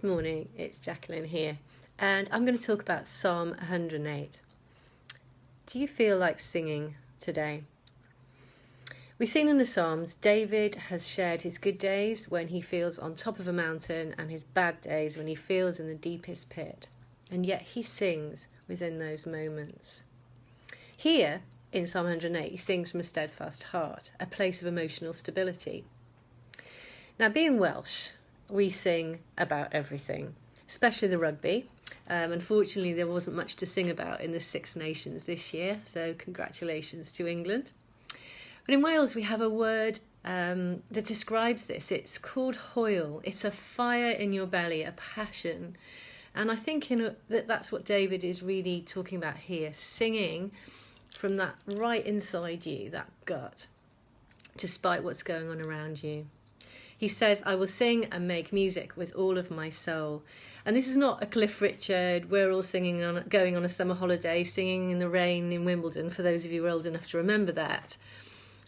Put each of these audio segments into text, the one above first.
Good morning, it's Jaqueline here, and I'm going to talk about Psalm 108. Do you feel like singing today? We've seen in the Psalms, David has shared his good days when he feels on top of a mountain and his bad days when he feels in the deepest pit, and yet he sings within those moments. Here, in Psalm 108, he sings from a steadfast heart, a place of emotional stability. Now, being Welsh, we sing about everything, especially the rugby. Unfortunately, there wasn't much to sing about in the Six Nations this year, so congratulations to England. But in Wales, we have a word that describes this. It's called hoil. It's a fire in your belly, a passion. And I think that's what David is really talking about here, singing from that right inside you, that gut, despite what's going on around you. He says, I will sing and make music with all of my soul. And this is not a Cliff Richard, we're all going on a summer holiday, singing in the rain in Wimbledon, for those of you who are old enough to remember that,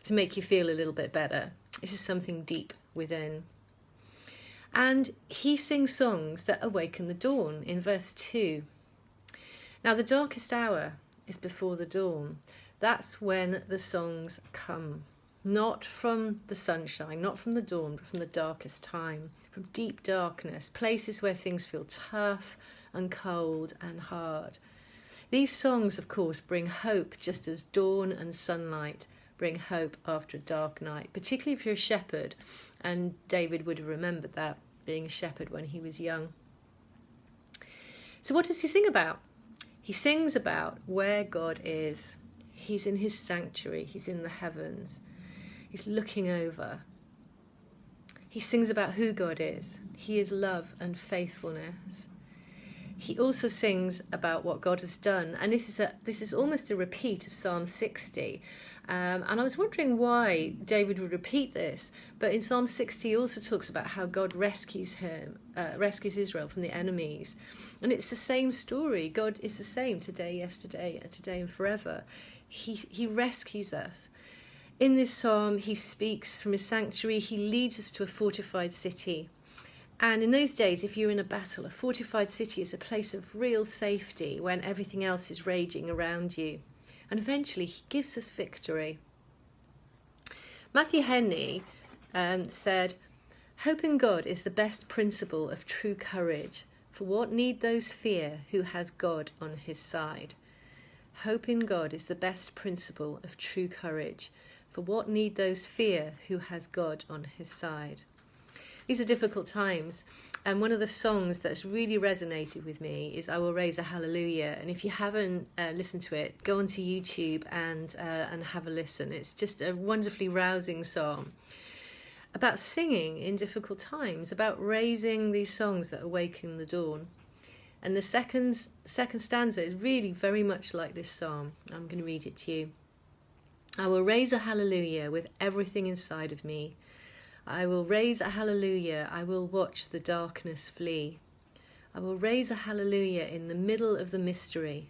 to make you feel a little bit better. This is something deep within. And he sings songs that awaken the dawn in verse 2. Now, the darkest hour is before the dawn. That's when the songs come. Not from the sunshine, not from the dawn, but from the darkest time, from deep darkness, places where things feel tough and cold and hard. These songs, of course, bring hope, just as dawn and sunlight bring hope after a dark night, particularly if you're a shepherd, and David would have remembered that, being a shepherd when he was young. So what does he sing about? He sings about where God is. He's in his sanctuary, he's in the heavens. He's looking over. He sings about who God is. He is love and faithfulness. He also sings about what God has done. And this is almost a repeat of Psalm 60. And I was wondering why David would repeat this. But in Psalm 60, he also talks about how God rescues Israel from the enemies. And it's the same story. God is the same today, yesterday, today and forever. He rescues us. In this psalm, he speaks from his sanctuary. He leads us to a fortified city. And in those days, if you're in a battle, a fortified city is a place of real safety when everything else is raging around you. And eventually, he gives us victory. Matthew Henry said, hope in God is the best principle of true courage. For what need those fear who has God on his side? Hope in God is the best principle of true courage. For what need those fear who has God on his side? These are difficult times, and one of the songs that's really resonated with me is I Will Raise a Hallelujah. And if you haven't listened to it, go onto YouTube and have a listen. It's just a wonderfully rousing song about singing in difficult times, about raising these songs that awaken the dawn. And the second stanza is really very much like this psalm. I'm going to read it to you. I will raise a hallelujah with everything inside of me. I will raise a hallelujah. I will watch the darkness flee. I will raise a hallelujah in the middle of the mystery.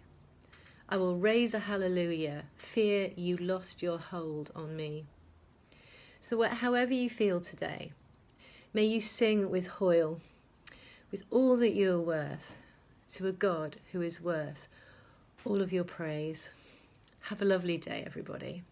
I will raise a hallelujah. Fear you lost your hold on me. So however you feel today, may you sing with hoil, with all that you are worth, to a God who is worth all of your praise. Have a lovely day, everybody.